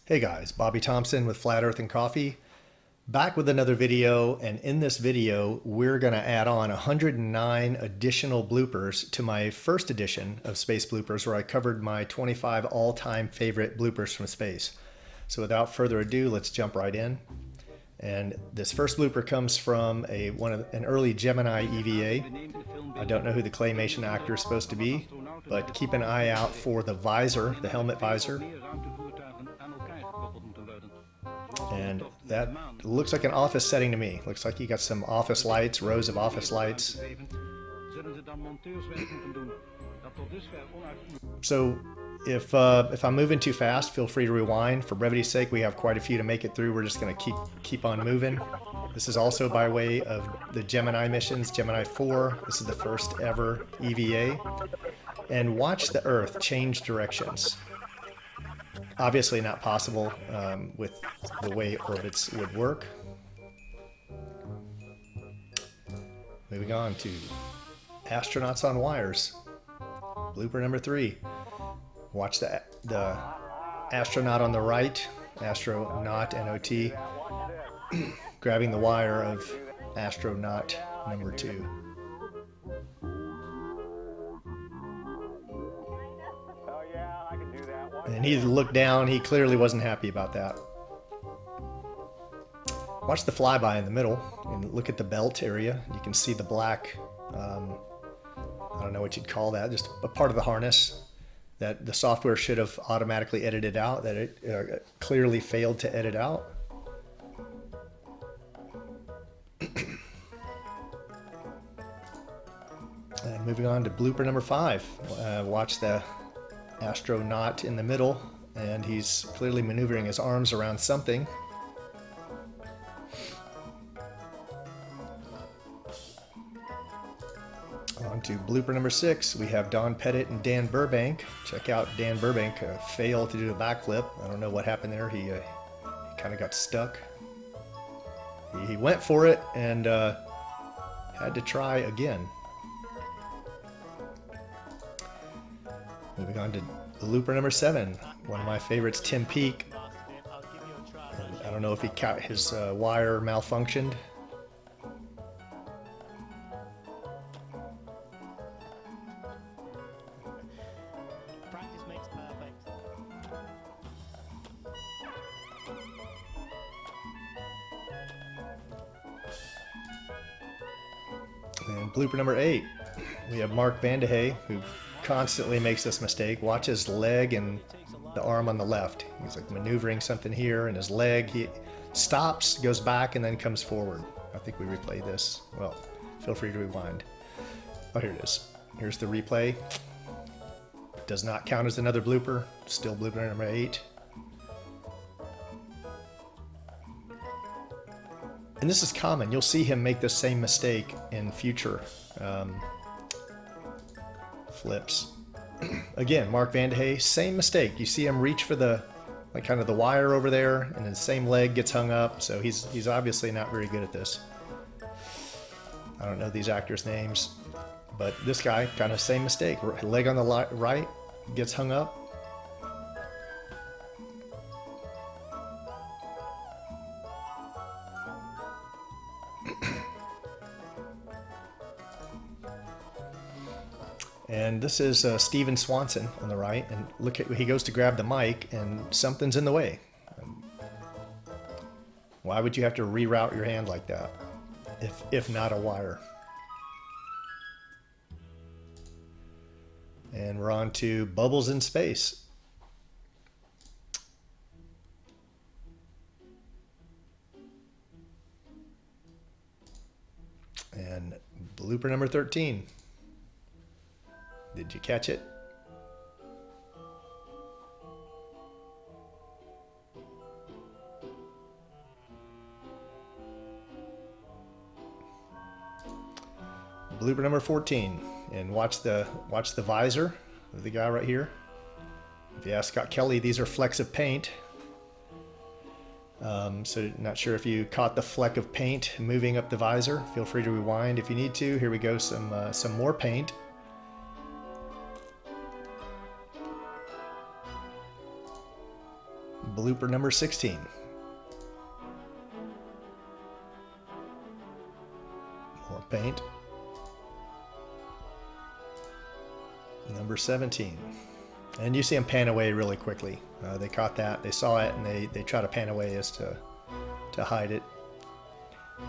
Hey guys, Bobby Thompson with Flat Earth and Coffee, back with another video, and in this video we're going to add on 109 additional bloopers to my first edition of Space Bloopers, where I covered my 25 all-time favorite bloopers from space. So without further ado, let's jump right in. And this first blooper comes from an early Gemini EVA. I don't know who the claymation actor is supposed to be, but keep an eye out for the visor, the helmet visor. And that looks like an office setting to me. Looks like you got some office lights, rows of office lights. So if I'm moving too fast, feel free to rewind. For brevity's sake, we have quite a few to make it through. We're just going to keep on moving. This is also by way of the Gemini missions, Gemini 4. This is the first ever EVA. And watch the Earth change directions. Obviously not possible with the way orbits would work. Moving on to Astronauts on Wires. Blooper number 3. Watch the astronaut on the right, astronaut, N-O-T, grabbing the wire of astronaut number 2. And he looked down, he clearly wasn't happy about that. Watch the flyby in the middle and look at the belt area. You can see the black, I don't know what you'd call that, just a part of the harness that the software should have automatically edited out, that it clearly failed to edit out. And moving on to blooper number 5. Watch the astronaut in the middle, and he's clearly maneuvering his arms around something. On to blooper number 6. We have Don Pettit and Dan Burbank. Check out Dan Burbank fail to do a backflip. I don't know what happened there. He kind of got stuck. He went for it and had to try again. Moving on to blooper number 7. One of my favorites, Tim Peake. And I don't know if his wire malfunctioned. Practice makes perfect. And blooper number 8. We have Mark Vandehay, who constantly makes this mistake. Watch his leg and the arm on the left. He's like maneuvering something here, and his leg, he stops, goes back, and then comes forward. I think we replayed this. Well, feel free to rewind. Oh, here it is. Here's the replay. Does not count as another blooper. Still blooper number 8. And this is common. You'll see him make the same mistake in future flips. Again, Mark Vandehay, same mistake. You see him reach for the kind of the wire over there, and his same leg gets hung up. So he's obviously not very good at this. I don't know these actors' names, but this guy kind of same mistake. Leg on the right gets hung up. And this is Steven Swanson on the right, and look at, he goes to grab the mic and something's in the way. Why would you have to reroute your hand like that if not a wire? And we're on to bubbles in space. And blooper number 13. Did you catch it? Blooper number 14. And watch the visor of the guy right here. If you ask Scott Kelly, these are flecks of paint. So not sure if you caught the fleck of paint moving up the visor. Feel free to rewind if you need to. Here we go, some more paint. Blooper number 16. More paint. Number 17. And you see them pan away really quickly. They caught that, they saw it, and they try to pan away as to hide it.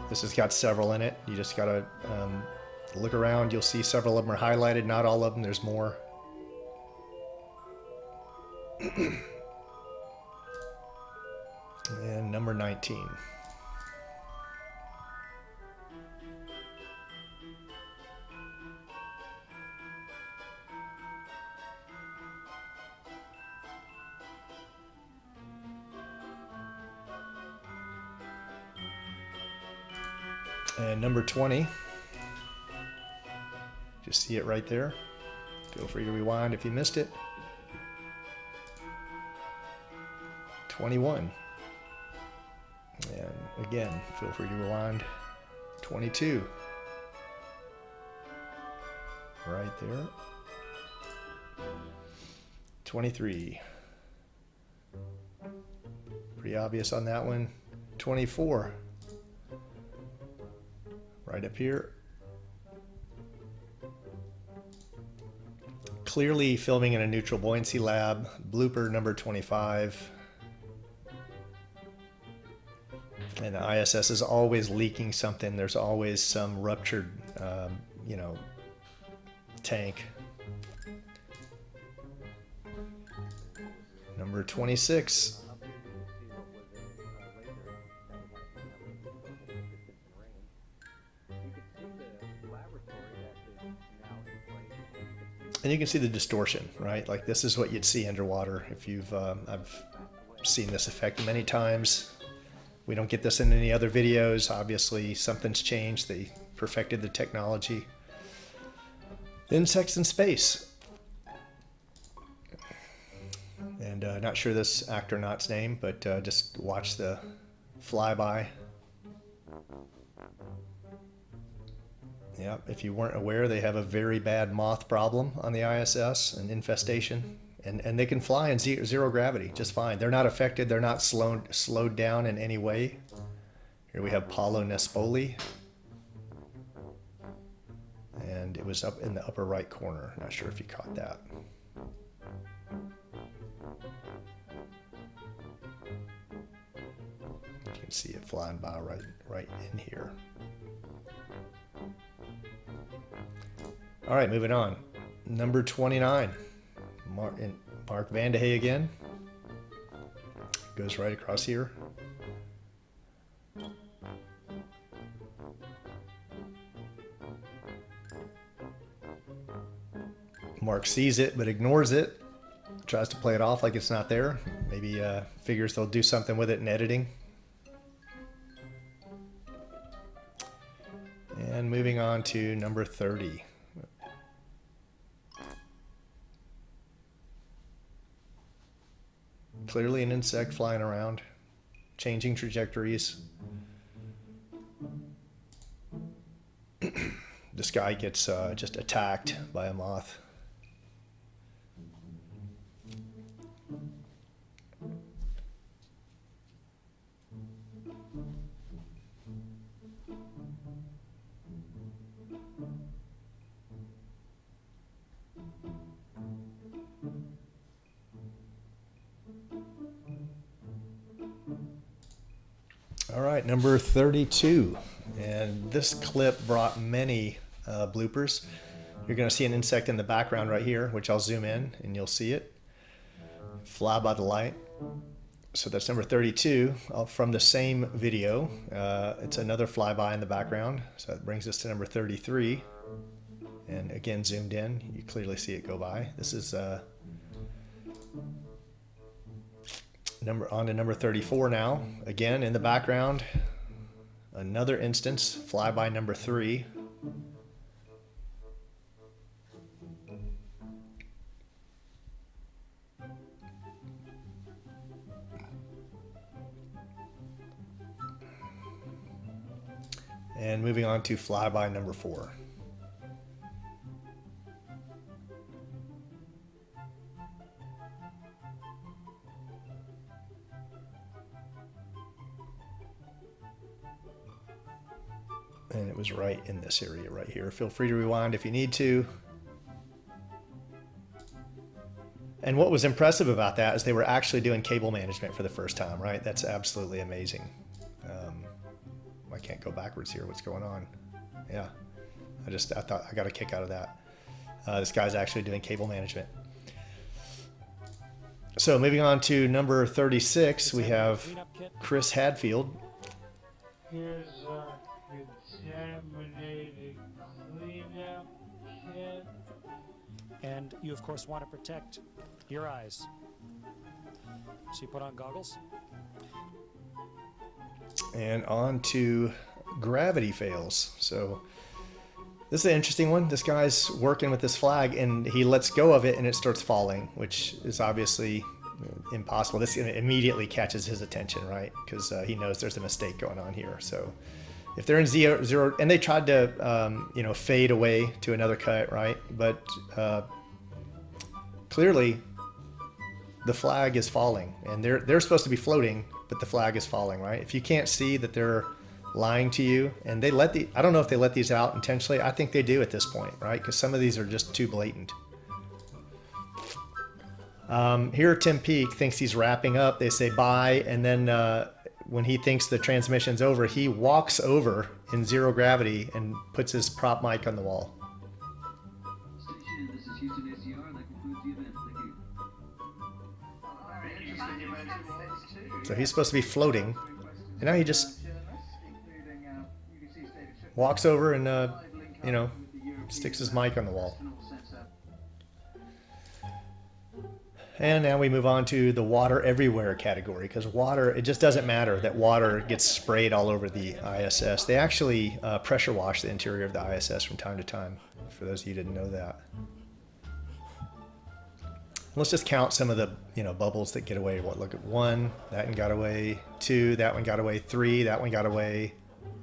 This has got several in it. You just gotta look around. You'll see several of them are highlighted. Not all of them. There's more. And number 19. And number 20. Just see it right there. Feel free to rewind if you missed it. 21. And again, feel free to rewind. 22. Right there. 23. Pretty obvious on that one. 24. Right up here. Clearly filming in a neutral buoyancy lab. Blooper number 25. And the ISS is always leaking something. There's always some ruptured, tank. Number 26. And you can see the distortion, right? Like this is what you'd see underwater. If you've, I've seen this effect many times. We don't get this in any other videos. Obviously, something's changed. They perfected the technology. Insects in space. And not sure this astronaut's name, but just watch the flyby. Yeah, if you weren't aware, they have a very bad moth problem on the ISS, an infestation. And they can fly in zero gravity just fine. They're not affected. They're not slowed down in any way. Here we have Paulo Nespoli. And it was up in the upper right corner. Not sure if you caught that. You can see it flying by right in here. All right, moving on. Number 29. Mark Vandehey again. Goes right across here. Mark sees it but ignores it. Tries to play it off like it's not there. Maybe figures they'll do something with it in editing. And moving on to number 30. Clearly an insect flying around, changing trajectories. This guy gets just attacked by a moth. All right, number 32. And this clip brought many bloopers. You're going to see an insect in the background right here, which I'll zoom in and you'll see it. Fly by the light. So that's number 32 from the same video. It's another flyby in the background. So that brings us to number 33. And again, zoomed in, you clearly see it go by. This is on to number 34 now. Again, in the background, another instance, flyby number 3. And moving on to flyby number 4. was right in this area right here. Feel free to rewind if you need to. And what was impressive about that is they were actually doing cable management for the first time, right? That's absolutely amazing. I can't go backwards here. What's going on? Yeah, I thought I got a kick out of that. This guy's actually doing cable management. So moving on to number 36, we have Chris Hadfield. Here's our contaminated cleanup kit. And you, of course, want to protect your eyes. So you put on goggles. And on to Gravity Fails. So this is an interesting one. This guy's working with this flag and he lets go of it and it starts falling, which is obviously impossible. This immediately catches his attention, right? Because he knows there's a mistake going on here. So if they're in zero, and they tried to, you know, fade away to another cut, right? But clearly the flag is falling and they're supposed to be floating, but the flag is falling, right? If you can't see that they're lying to you, and they let I don't know if they let these out intentionally. I think they do at this point, right? Because some of these are just too blatant. Here Tim Peake thinks he's wrapping up. They say bye, and then when he thinks the transmission's over, he walks over in zero gravity and puts his prop mic on the wall. Station, this is Houston ACR. That concludes the event. Thank you. So he's supposed to be floating, and now he just walks over and, you know, sticks his mic on the wall. And now we move on to the water everywhere category, because water, it just doesn't matter that water gets sprayed all over the ISS. They actually pressure wash the interior of the ISS from time to time, for those of you who didn't know that. Let's just count some of the, you know, bubbles that get away. What, look at 1, that one got away. 2, that one got away. 3, that one got away.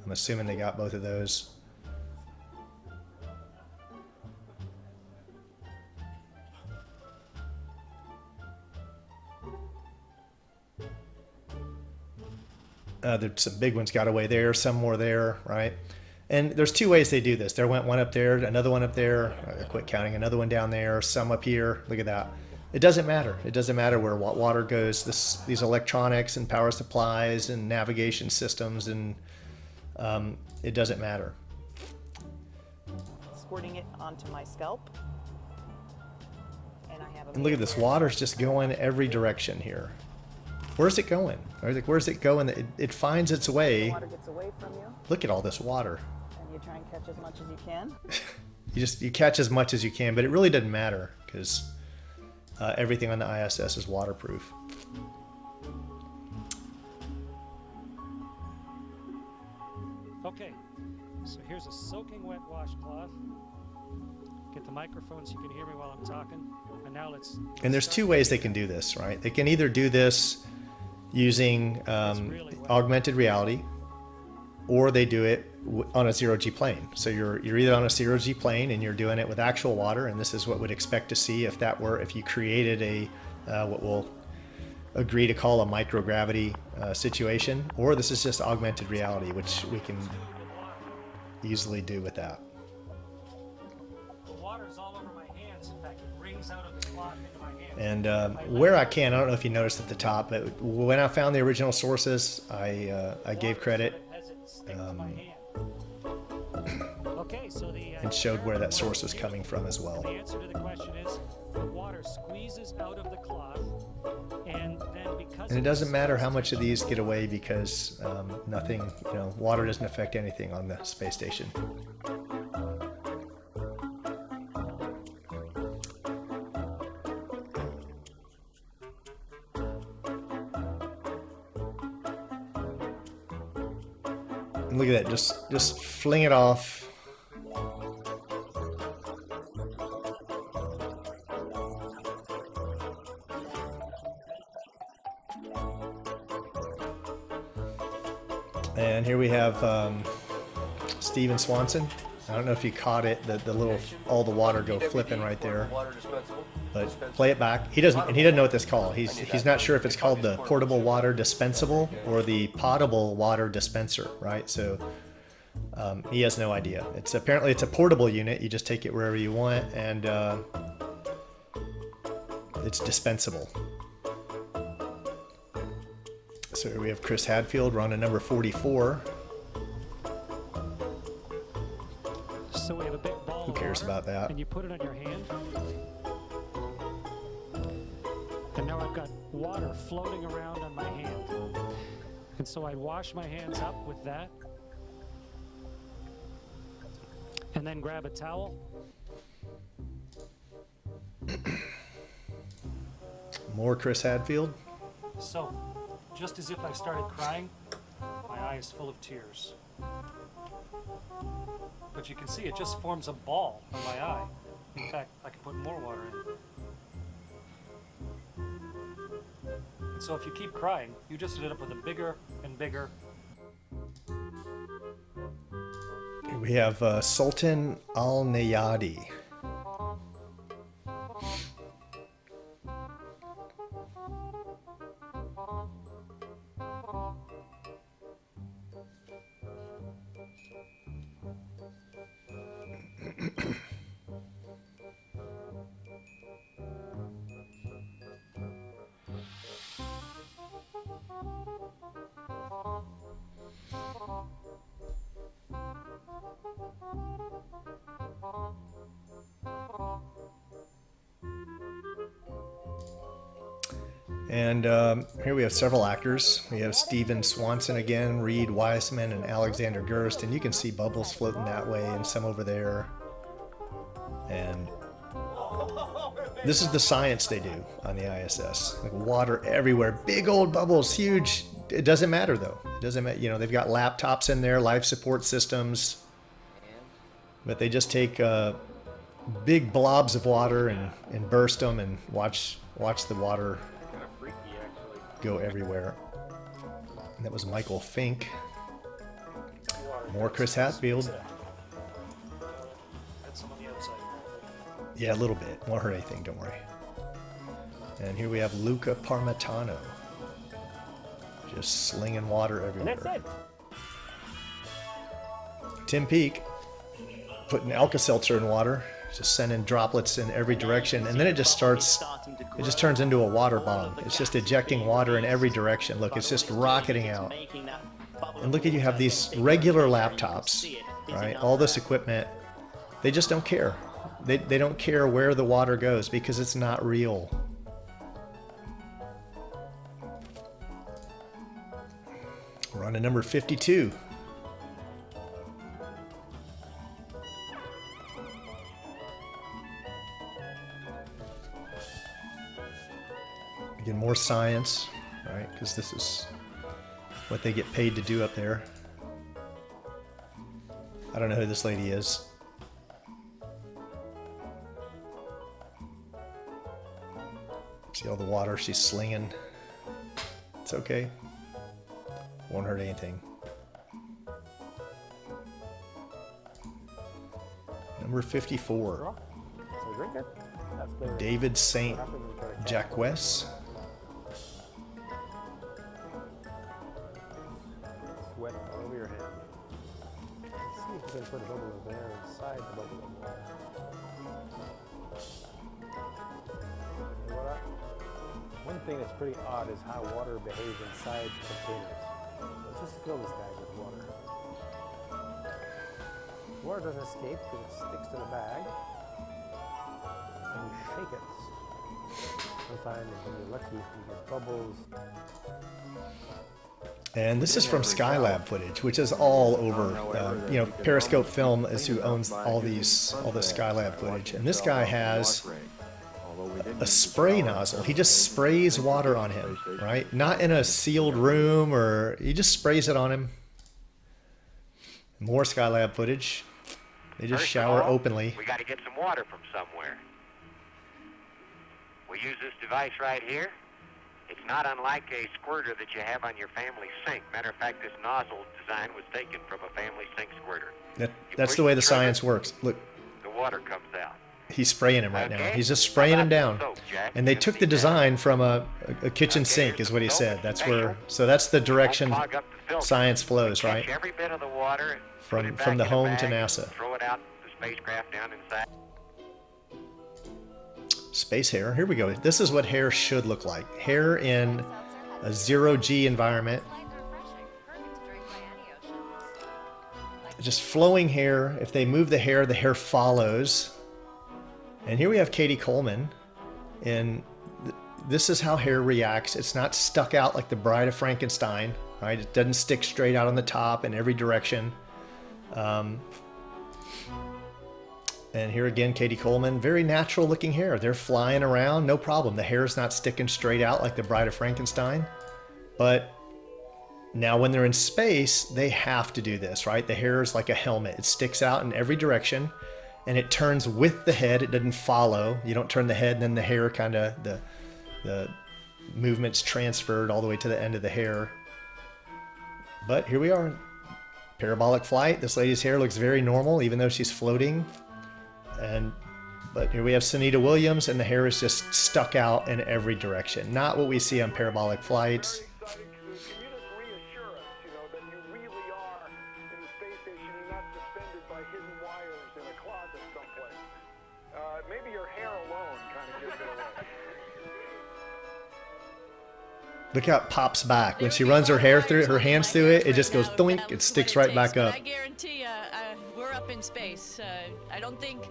I'm assuming they got both of those. There's some big ones got away there, some more there, right? And there's 2 ways they do this. There went one up there, another one up there. I quit counting, another one down there, some up here. Look at that. It doesn't matter. It doesn't matter where water goes. These electronics and power supplies and navigation systems, and it doesn't matter. Squirting it onto my scalp. And I have a And look at this. Water's just going every direction here. Where's it going? Like, where's it going? It finds its way. water gets away from you, Look at all this water. and you try and catch as much as you can. You catch as much as you can, but it really doesn't matter because everything on the ISS is waterproof. Okay, so here's a soaking wet washcloth. Get the microphone so you can hear me while I'm talking. And now let's... And there's 2 ways they can do this, right? They can either do this using augmented reality, or they do it on a zero-G plane. So you're either on a zero-G plane and you're doing it with actual water, and this is what we'd expect to see if you created a what we'll agree to call a microgravity situation, or this is just augmented reality, which we can easily do with that. The water's all over my hands. In fact, it rings out of the cloth into my hands. And where I can, I don't know if you noticed at the top, but when I found the original sources, I gave credit Okay, so and showed where that source was coming from as well. The answer to the question is the water squeezes out of the cloth, and then because... And it doesn't matter how much of these get away because nothing, water doesn't affect anything on the space station. And look at that, just fling it off. And here we have Steven Swanson. I don't know if you caught it, the little, all the water go flipping right there. But play it back. He doesn't know what this is called. He's not sure if it's called the portable water dispensable or the potable water dispenser, right? So He has no idea. Apparently it's a portable unit. You just take it wherever you want, and it's dispensable. So here we have Chris Hadfield. We're on to number 44. So we have a big ball. Who cares of water, about that? And you put it on your hand. And now I've got water floating around on my hand. And so I wash my hands up with that. And then grab a towel. More Chris Hadfield. So, just as if I started crying, my eye is full of tears. But you can see it just forms a ball on my eye. In fact, I can put more water in. And so if you keep crying, you just end up with a bigger and bigger. Here we have Sultan Al Nayadi. And here we have several actors. We have Stephen Swanson again, Reed Wiseman, and Alexander Gerst. And you can see bubbles floating that way and some over there. And this is the science they do on the ISS. Like water everywhere, big old bubbles, huge. It doesn't matter though. It doesn't matter. You know, they've got laptops in there, life support systems. But they just take big blobs of water and burst them and watch the water go everywhere. And that was Michael Fink. More Chris Hadfield. That's some on the outside. Yeah, a little bit. Won't hurt anything, don't worry. And here we have Luca Parmitano. Just slinging water everywhere. And that's it. Tim Peake putting Alka-Seltzer in water, just sending droplets in every direction, and then it just turns into a water bomb. It's just ejecting water in every direction. Look, it's just rocketing out. And look at, you have these regular laptops, right? All this equipment, they just don't care. They don't care where the water goes because it's not real. We're on to number 52. Again, more science, right? Because this is what they get paid to do up there. I don't know who this lady is. See all the water she's slinging? It's okay. Won't hurt anything. Number 54. David St. Jacques. Sweat all over your hand. Let's see if we can put a bubble of air inside the bubble of water. Voila. One thing that's pretty odd is how water behaves inside containers. Let's just fill this guy with water. Water doesn't escape because it sticks to the bag. And you shake it. Sometimes when you're lucky, you get bubbles. And this is from Skylab footage, which is all over. You know, Periscope Film is who owns all this Skylab footage. And this guy has a spray nozzle. He just sprays water on him, right? Not in a sealed room, or he just sprays it on him. More Skylab footage. They just shower openly. We got to get some water from somewhere. We use this device right here. It's not unlike a squirter that you have on your family sink. Matter of fact, this nozzle design was taken from a family sink squirter. That's the way the science works. Look, the water comes out. he's spraying him right now. Okay. He's just spraying him down. Soap, Jack. And they Give took me the that. design from a kitchen Okay, sink, here's is what he the said. soap. That's Special. where, so that's the direction Don't clog up the filter. science flows, right? Catch every bit of the water, put it From back the in home bag, to NASA. Throw it out the spacecraft down inside. Space hair. Here we go. This is what hair should look like. Hair in a 0G environment. Just flowing hair. If they move the hair follows. And here we have Katie Coleman. And this is how hair reacts. It's not stuck out like the Bride of Frankenstein, right? It doesn't stick straight out on the top in every direction. And here again, Katie Coleman, very natural looking hair. They're flying around, no problem. The hair's not sticking straight out like the Bride of Frankenstein. But now when they're in space, they have to do this, right? The hair is like a helmet. It sticks out in every direction and it turns with the head. It doesn't follow. You don't turn the head and then the hair kind of, the movement's transferred all the way to the end of the hair. But here we are, parabolic flight. This lady's hair looks very normal, even though she's floating. But here we have Sunita Williams, and the hair is just stuck out in every direction. Not what we see on parabolic flights. Can you just reassure us, that you really are in the space station and not suspended by hidden wires in a closet someplace? Maybe your hair alone kind of gives it away. Look how it pops back. When she runs her hands through it, it just goes doink, it sticks right back up. I guarantee you, we're up in space. I don't think,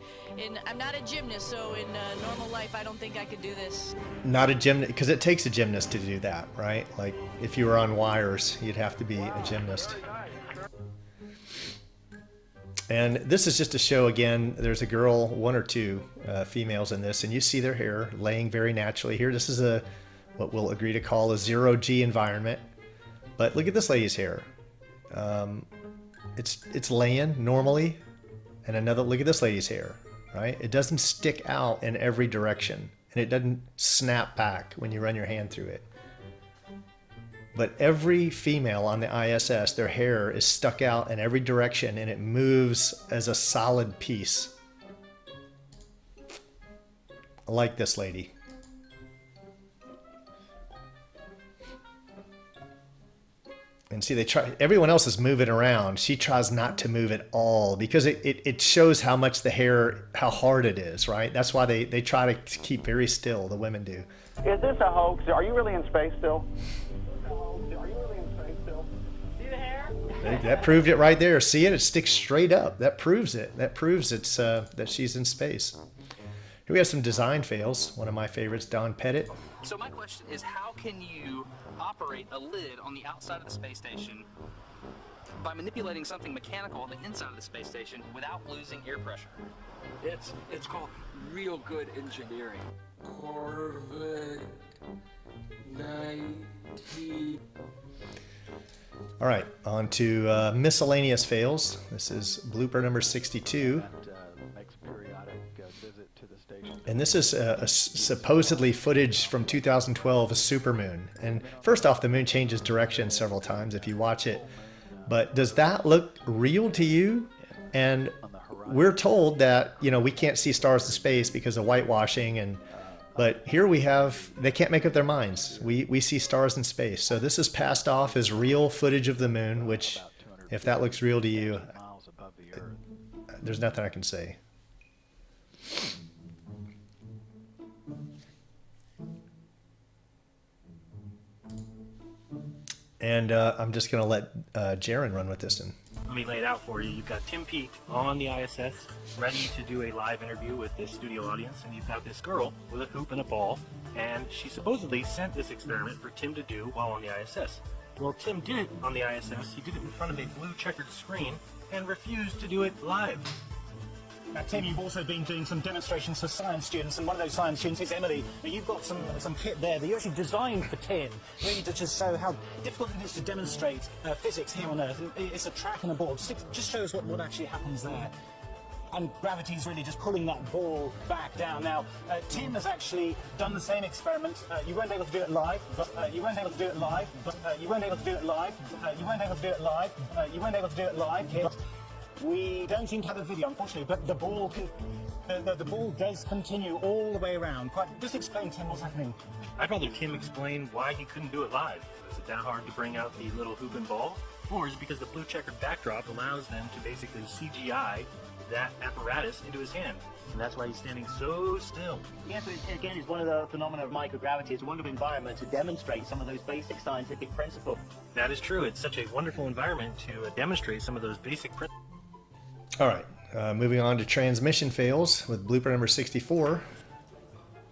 I'm not a gymnast, so in normal life, I don't think I could do this. Not a gymnast, because it takes a gymnast to do that, right? Like if you were on wires, you'd have to be a gymnast. And this is just to show again, there's a girl, one or two females in this, and you see their hair laying very naturally here. This is what we'll agree to call a 0G environment. But look at this lady's hair. It's laying normally. And another, look at this lady's hair, right? It doesn't stick out in every direction. And it doesn't snap back when you run your hand through it. But every female on the ISS, their hair is stuck out in every direction and it moves as a solid piece. I like this lady. And see, everyone else is moving around. She tries not to move at all because it shows how much the hair, how hard it is, right? That's why they try to keep very still, the women do. Is this a hoax? Are you really in space still? That proved it right there. See it? It sticks straight up. That proves it. That proves it's that she's in space. Here we have some design fails. One of my favorites, Don Pettit. So my question is, how can you operate a lid on the outside of the space station by manipulating something mechanical on the inside of the space station without losing air pressure? It's called real good engineering. Corvette 19. All right, on to Miscellaneous Fails. This is blooper number 62. Makes a periodic visit to the station. And this is a supposedly footage from 2012, a supermoon. And first off, the moon changes direction several times if you watch it. But does that look real to you? And we're told that, we can't see stars in space because of whitewashing. But here we have, they can't make up their minds. We see stars in space. So this is passed off as real footage of the moon, which, if that looks real to you, there's nothing I can say. And I'm just going to let Jaron run with this one. Let me lay it out for you. You've got Tim Peake on the ISS, ready to do a live interview with this studio audience, and you've got this girl with a hoop and a ball, and she supposedly sent this experiment for Tim to do while on the ISS. Well, Tim did it on the ISS. He did it in front of a blue checkered screen and refused to do it live. Now, Tim, you've also been doing some demonstrations for science students, and one of those science students is Emily. Now, you've got some kit there that you actually designed for Tim, really to just show how difficult it is to demonstrate physics here on Earth. And it's a track and a ball. Just show us what actually happens there. And gravity's really just pulling that ball back down. Now, Tim has actually done the same experiment. You weren't able to do it live, but you weren't able to do it live, but you weren't able to do it live, you weren't able to do it live, you weren't able to do it live. We don't seem to have a video, unfortunately, but the ball the ball does continue all the way around. Just explain, Tim, what's happening. I'd rather Tim explain why he couldn't do it live. Is it that hard to bring out the little hoop and ball? Or is it because the blue checkered backdrop allows them to basically CGI that apparatus into his hand? And that's why he's standing so still. Yes, again, it's one of the phenomena of microgravity. It's a wonderful environment to demonstrate some of those basic scientific principles. That is true. It's such a wonderful environment to demonstrate some of those basic principles. All right, moving on to transmission fails with blooper number 64.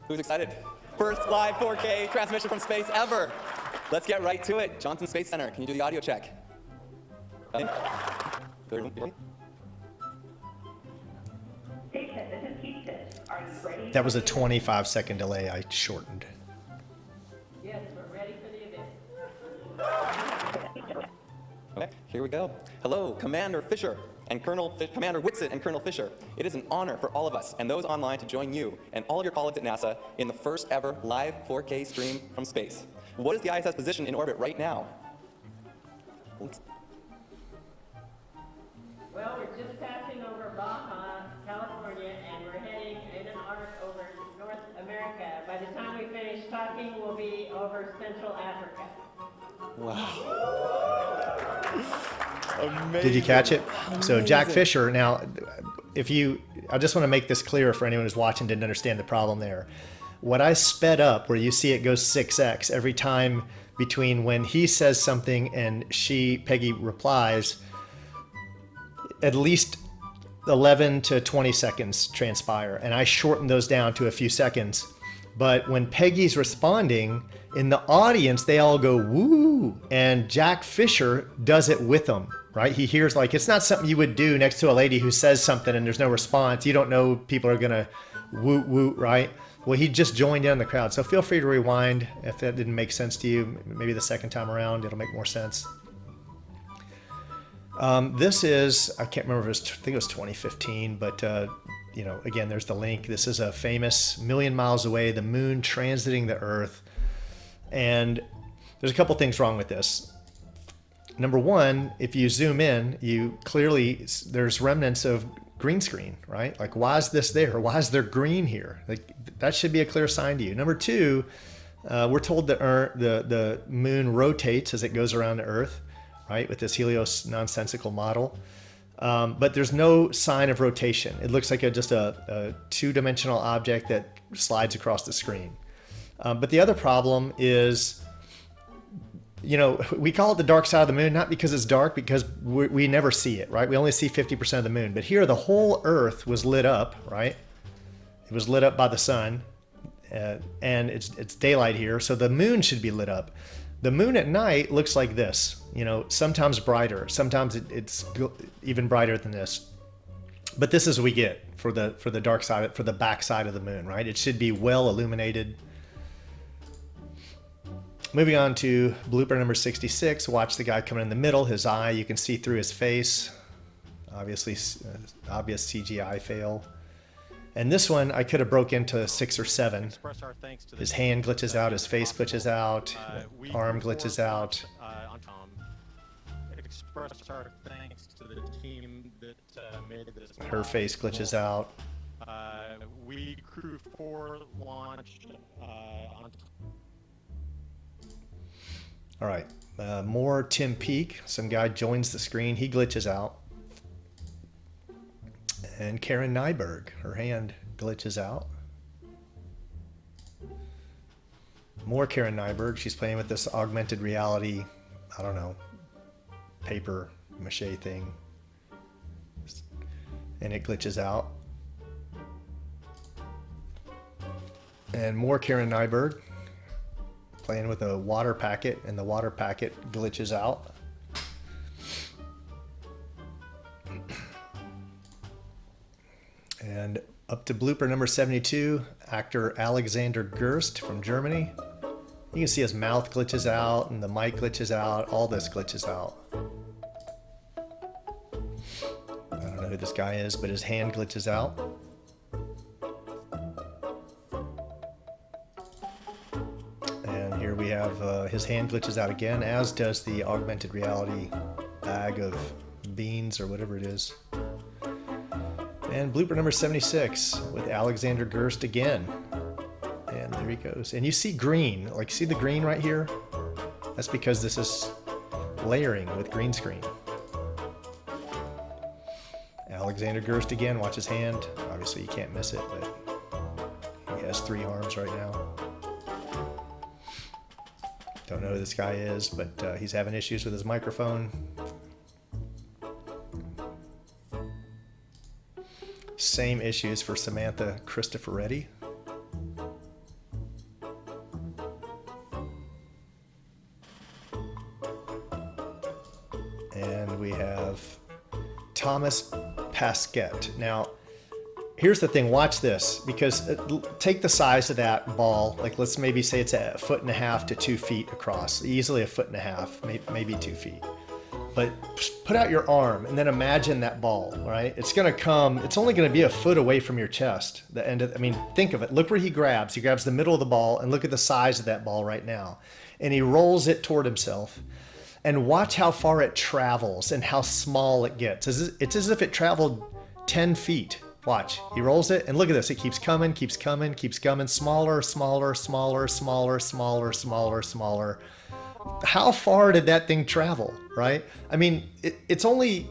Who's excited? First live 4K transmission from space ever. Let's get right to it. Johnson Space Center, can you do the audio check? That was a 25-second delay I shortened. Yes, we're ready for the event. Okay, here we go. Hello, Commander Fisher and Commander Whitsitt and Colonel Fisher. It is an honor for all of us and those online to join you and all of your colleagues at NASA in the first ever live 4K stream from space. What is the ISS position in orbit right now? Well, we're just passing over Baja, California, and we're heading in an arc over North America. By the time we finish talking, we'll be over Central Africa. Wow. Amazing. Did you catch it? So Jack Fisher, now, I just want to make this clear for anyone who's watching didn't understand the problem there. What I sped up, where you see it goes 6x every time between when he says something and Peggy replies, at least 11 to 20 seconds transpire. And I shortened those down to a few seconds. But when Peggy's responding, in the audience, they all go, woo, and Jack Fisher does it with them, right? He hears, like, it's not something you would do next to a lady who says something and there's no response. You don't know people are gonna woot woot, right? Well, he just joined in the crowd. So feel free to rewind if that didn't make sense to you. Maybe the second time around, it'll make more sense. This is, I can't remember if it was, I think it was 2015, but you know, again, there's the link. This is a famous million miles away, the moon transiting the Earth. And there's a couple things wrong with this. Number one, if you zoom in, there's remnants of green screen, right? Like, why is this there? Why is there green here? Like, that should be a clear sign to you. Number two, we're told that the moon rotates as it goes around the Earth, right? With this Helios nonsensical model. But there's no sign of rotation. It looks like just a two-dimensional object that slides across the screen. But the other problem is, you know, we call it the dark side of the moon, not because it's dark, because we never see it, right? We only see 50% of the moon. But here, the whole Earth was lit up, right? It was lit up by the sun, and it's daylight here, so the moon should be lit up. The moon at night looks like this, you know, sometimes brighter, sometimes it's even brighter than this. But this is what we get for the dark side, for the back side of the moon, right? It should be well illuminated. Moving on to blooper number 66. Watch the guy coming in the middle. His eye, you can see through his face. Obviously, obvious CGI fail. And this one, I could have broke into 6 or 7. His hand glitches out, his face glitches out, arm glitches out. Express our thanks to the team that made this. Her face glitches out. We Crew 4 launched on. All right, more Tim Peake. Some guy joins the screen. He glitches out. And Karen Nyberg, her hand glitches out. More Karen Nyberg. She's playing with this augmented reality, I don't know, paper mache thing. And it glitches out. And more Karen Nyberg playing with a water packet, and the water packet glitches out. And up to blooper number 72, actor Alexander Gerst from Germany. You can see his mouth glitches out and the mic glitches out. All this glitches out. I don't know who this guy is, but his hand glitches out. And here we have his hand glitches out again, as does the augmented reality bag of beans or whatever it is. And blooper number 76 with Alexander Gerst again. And there he goes. And you see green, like see the green right here? That's because this is layering with green screen. Alexander Gerst again, watch his hand. Obviously you can't miss it, but he has 3 arms right now. Don't know who this guy is, but he's having issues with his microphone. Same issues for Samantha Cristoforetti. And we have Thomas Pasquette. Now, here's the thing, watch this, because take the size of that ball, like let's maybe say it's 1.5 to 2 feet across, easily 1.5, maybe 2 feet. But put out your arm and then imagine that ball, right? It's gonna come, it's only gonna be a foot away from your chest. The end of, I mean, think of it, look where he grabs. He grabs the middle of the ball and look at the size of that ball right now. And he rolls it toward himself. And watch how far it travels and how small it gets. It's as if it traveled 10 feet. Watch, he rolls it and look at this. It keeps coming, keeps coming, keeps coming. Smaller, smaller, smaller, smaller, smaller, smaller, smaller. How far did that thing travel, right? I mean, it's only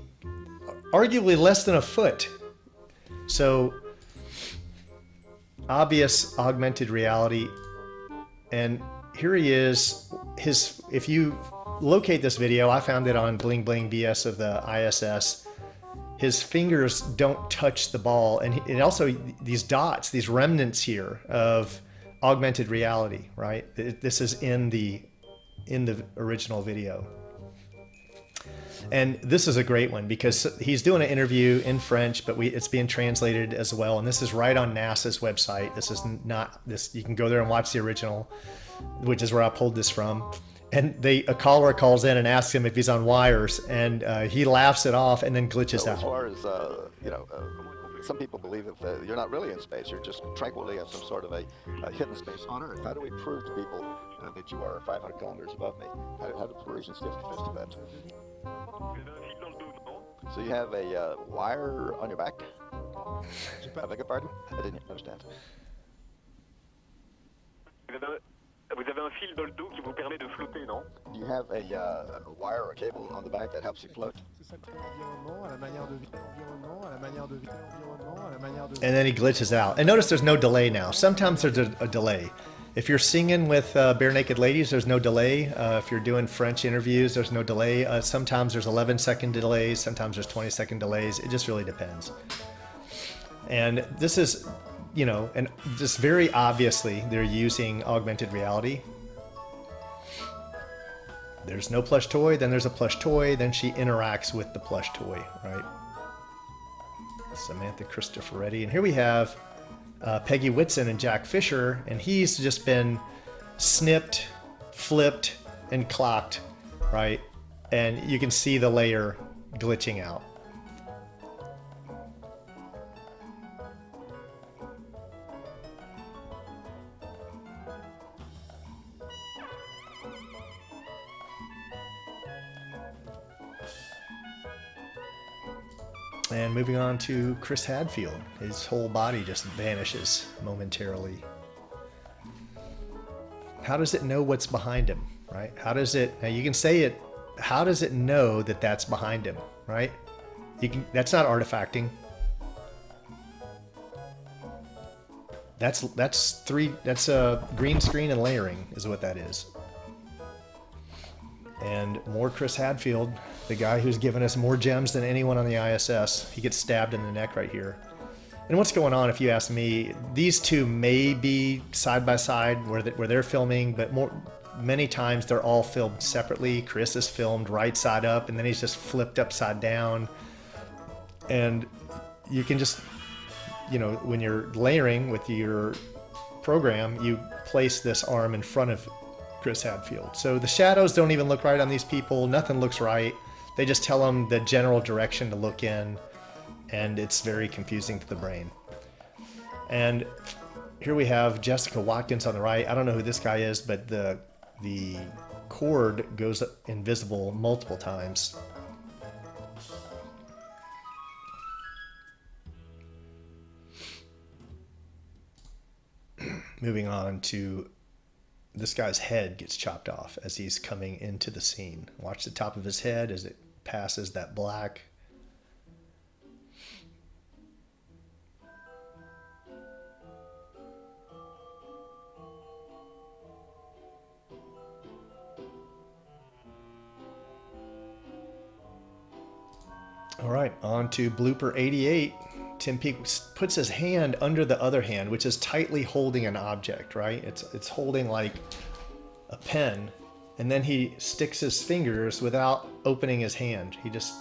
arguably less than a foot. So obvious augmented reality. And here he is. If you locate this video, I found it on Bling Bling BS of the ISS. His fingers don't touch the ball, and also these dots, these remnants here of augmented reality, right? This is in the original video. And this is a great one because he's doing an interview in French, but it's being translated as well. And this is right on NASA's website. This is not this. You can go there and watch the original, which is where I pulled this from. And a caller calls in and asks him if he's on wires, and he laughs it off and then glitches out. As far as, some people believe that you're not really in space, you're just tranquilly in some sort of a hidden space on Earth. How do we prove to people that you are 500 kilometers above me? How do Parisians get to that? So you have a wire on your back? I beg your pardon? I didn't understand. Vous avez un fil dans le dos qui vous permet de flotter, non? Do you have a wire or a cable on the back that helps you float? And then he glitches out. And notice there's no delay now. Sometimes there's a delay. If you're singing with Bare Naked Ladies, there's no delay. If you're doing French interviews, there's no delay. Sometimes there's 11-second delays. Sometimes there's 20-second delays. It just really depends. And this is, and just very obviously they're using augmented reality. There's no plush toy, then there's a plush toy, then she interacts with the plush toy, right? Samantha Cristoforetti. And here we have Peggy Whitson and Jack Fisher, and he's just been snipped, flipped, and clocked, right? And you can see the layer glitching out. And moving on to Chris Hadfield. His whole body just vanishes momentarily. How does it know what's behind him, right? How does it, now you can say it, how does it know that that's behind him, right? That's not artifacting. That's a green screen and layering is what that is. And more Chris Hadfield, the guy who's given us more gems than anyone on the ISS. He gets stabbed in the neck right here. And what's going on, if you ask me, these two may be side by side where they're filming, but many times they're all filmed separately. Chris is filmed right side up, and then he's just flipped upside down. And you can just, when you're layering with your program, you place this arm in front of Chris Hadfield. So the shadows don't even look right on these people. Nothing looks right. They just tell them the general direction to look in, and it's very confusing to the brain. And here we have Jessica Watkins on the right. I don't know who this guy is, but the cord goes invisible multiple times. Moving on to this guy's head gets chopped off as he's coming into the scene. Watch the top of his head as it passes that black. All right, on to blooper 88. Tim Peake puts his hand under the other hand, which is tightly holding an object, right? It's holding like a pen, and then he sticks his fingers without opening his hand. He just...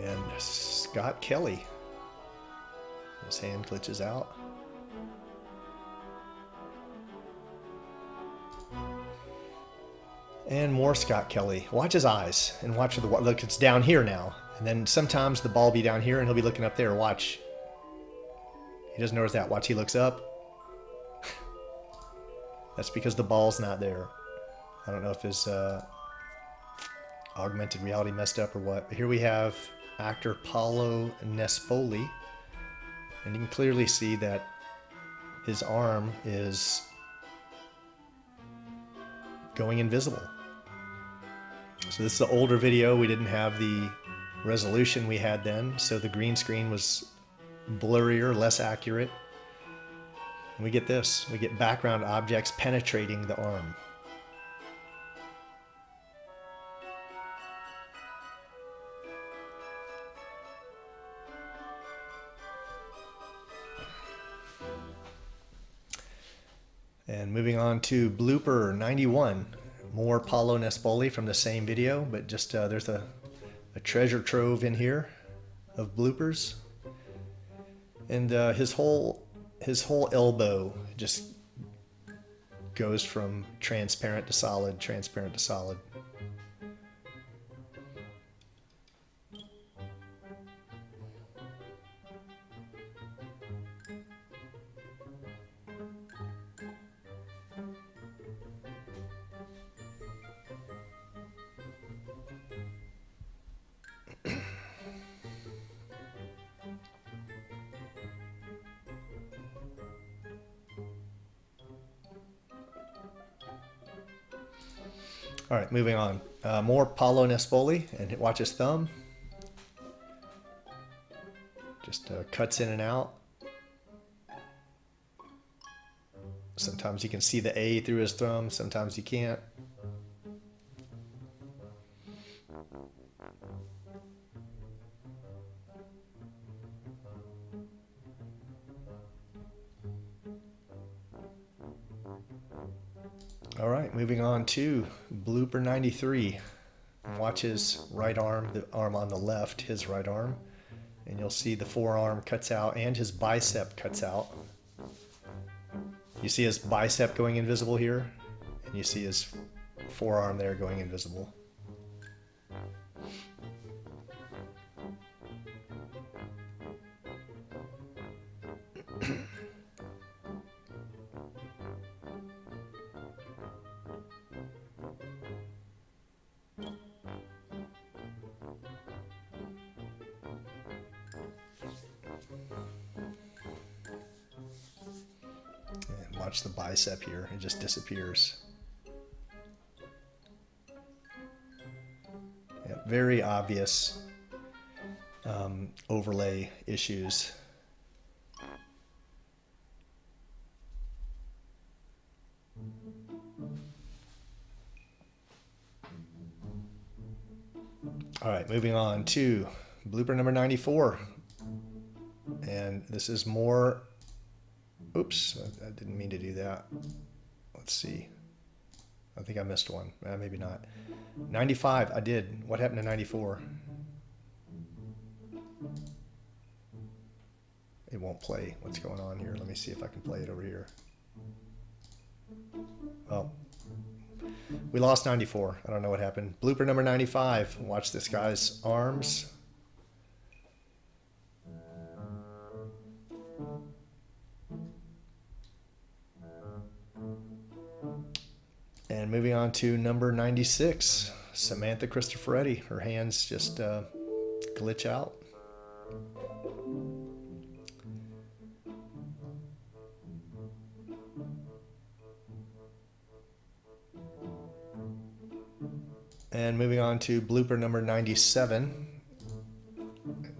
And Scott Kelly. His hand glitches out. And more Scott Kelly. Watch his eyes and watch the look. It's down here now, and then sometimes the ball will be down here, and he'll be looking up there. Watch. He doesn't notice that. Watch. He looks up. That's because the ball's not there. I don't know if his augmented reality messed up or what. But here we have actor Paolo Nespoli. And you can clearly see that his arm is going invisible. So this is the older video. We didn't have the resolution we had then, so the green screen was blurrier, less accurate. And we get this. We get background objects penetrating the arm. And moving on to blooper 91, more Paolo Nespoli from the same video, but just there's a treasure trove in here of bloopers. And his whole elbow just goes from transparent to solid, transparent to solid. All right, moving on. More Paolo Nespoli, and watch his thumb. Just cuts in and out. Sometimes you can see the A through his thumb, sometimes you can't. All right, moving on to blooper 93. Watch his right arm, the arm on the left, his right arm. And you'll see the forearm cuts out and his bicep cuts out. You see his bicep going invisible here, and you see his forearm there going invisible. Watch the bicep here, it just disappears. Yeah, very obvious overlay issues. All right, moving on to blooper number 94. And this is more... Oops, I didn't mean to do that. Let's see. I think I missed one. Maybe not. 95, I did. What happened to 94? It won't play. What's going on here? Let me see if I can play it over here. Oh. We lost 94. I don't know what happened. Blooper number 95. Watch this guy's arms. And moving on to number 96, Samantha Cristoforetti. Her hands just glitch out. And moving on to blooper number 97,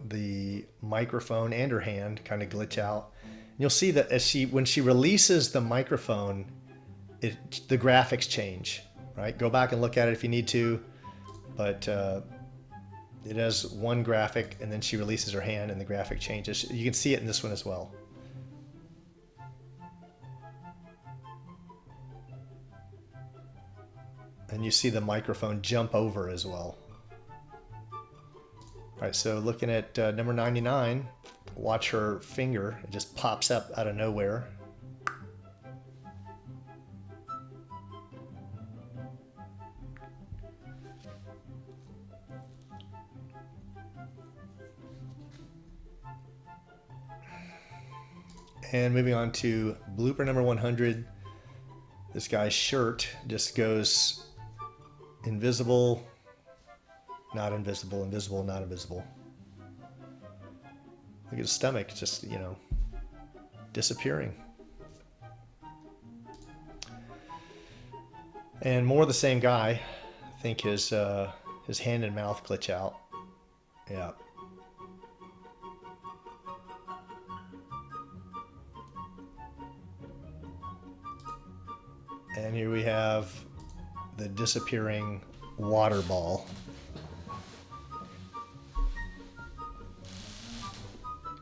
the microphone and her hand kind of glitch out. And you'll see that when she releases the microphone, the graphics change, right? Go back and look at it if you need to, but it has one graphic, and then she releases her hand and the graphic changes. You can see it in this one as well. And you see the microphone jump over as well. All right, so looking at number 99, watch her finger. It just pops up out of nowhere. And moving on to blooper number 100, this guy's shirt just goes invisible, not invisible, invisible, not invisible. Look at his stomach, just, you know, disappearing. And more of the same guy. I think his hand and mouth glitch out. Yeah. And here we have the disappearing water ball.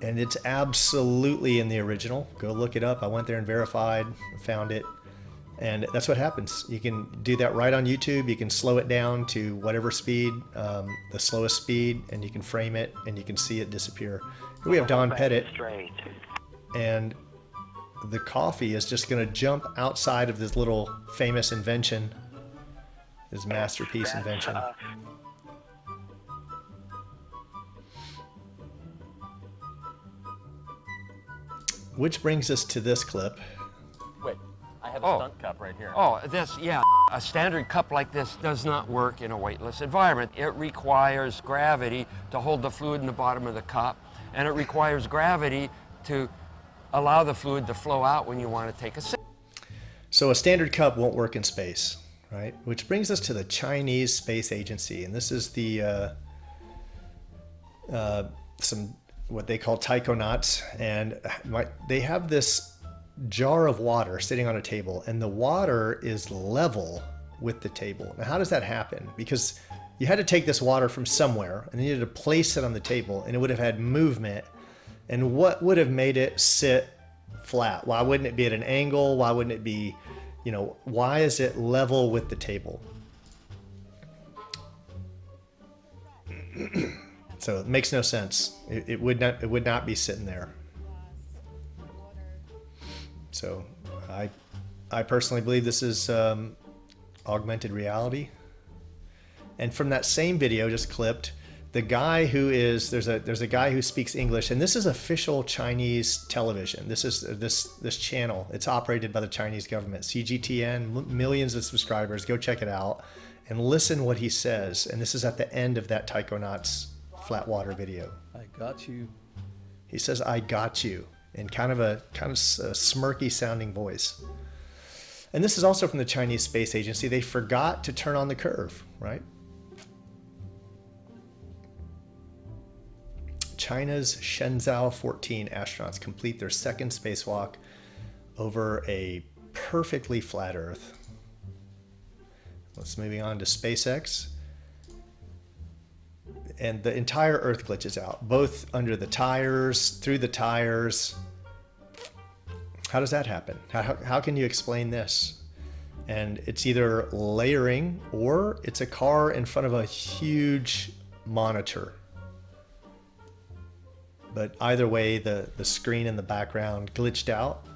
And it's absolutely in the original. Go look it up. I went there and verified, found it. And that's what happens. You can do that right on YouTube. You can slow it down to whatever speed, the slowest speed, and you can frame it and you can see it disappear. Here we have Don Pettit. And the coffee is just going to jump outside of this little famous invention, his masterpiece invention. Which brings us to this clip. Wait, I have a stunt cup right here. Oh, a standard cup like this does not work in a weightless environment. It requires gravity to hold the fluid in the bottom of the cup, and it requires gravity to allow the fluid to flow out when you want to take a sip. So a standard cup won't work in space, right? Which brings us to the Chinese Space Agency, and this is the some what they call taikonauts, and they have this jar of water sitting on a table, and the water is level with the table. Now, how does that happen? Because you had to take this water from somewhere, and you needed to place it on the table, and it would have had movement. And what would have made it sit flat? Why wouldn't it be at an angle? Why wouldn't it be, you know, why is it level with the table? So it makes no sense. It would not be sitting there. So I personally believe this is augmented reality. And from that same video just clipped, the guy who is there's a guy who speaks English, and this is official Chinese television. This is this channel. It's operated by the Chinese government. CGTN, millions of subscribers. Go check it out and listen what he says. And this is at the end of that Taikonauts flat water video. I got you. He says, "I got you," in kind of a smirky sounding voice. And this is also from the Chinese Space Agency. They forgot to turn on the curve, right? China's Shenzhou 14 astronauts complete their second spacewalk over a perfectly flat Earth. Let's moving on to SpaceX. And the entire Earth glitches out, both under the tires, through the tires. How does that happen? How can you explain this? And it's either layering or it's a car in front of a huge monitor. But either way, the screen in the background glitched out.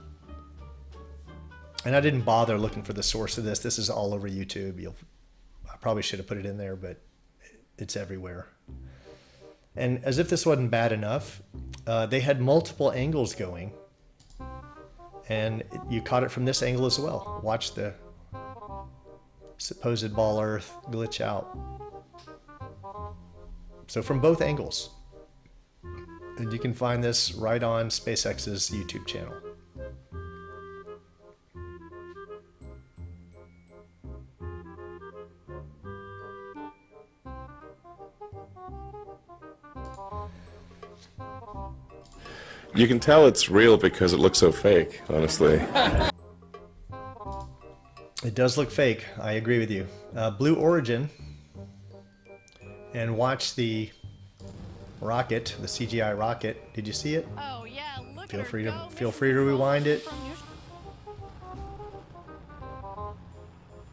And I didn't bother looking for the source of this. This is all over YouTube. I probably should have put it in there, but it's everywhere. And as if this wasn't bad enough, they had multiple angles going. And you caught it from this angle as well. Watch supposed ball Earth glitch out. So from both angles. And you can find this right on SpaceX's YouTube channel. You can tell it's real because it looks so fake, honestly. It does look fake. I agree with you. Blue Origin. And watch the rocket, the CGI rocket. Did you see it? Oh yeah, look Feel at free her to go. feel free to rewind it.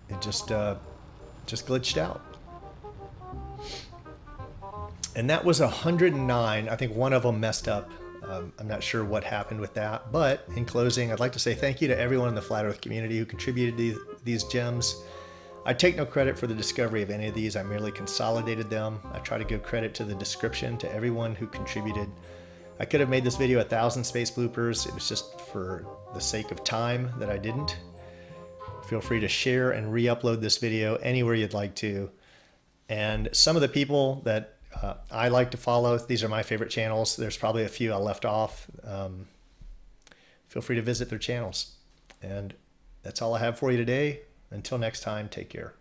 It just glitched out. And that was 109. I think one of them messed up. I'm not sure what happened with that. But in closing, I'd like to say thank you to everyone in the Flat Earth community who contributed these gems. I take no credit for the discovery of any of these. I merely consolidated them. I try to give credit to the description to everyone who contributed. I could have made this video 1,000 space bloopers. It was just for the sake of time that I didn't. Feel free to share and re-upload this video anywhere you'd like to. And some of the people that I like to follow, these are my favorite channels. There's probably a few I left off. Feel free to visit their channels. And that's all I have for you today. Until next time, take care.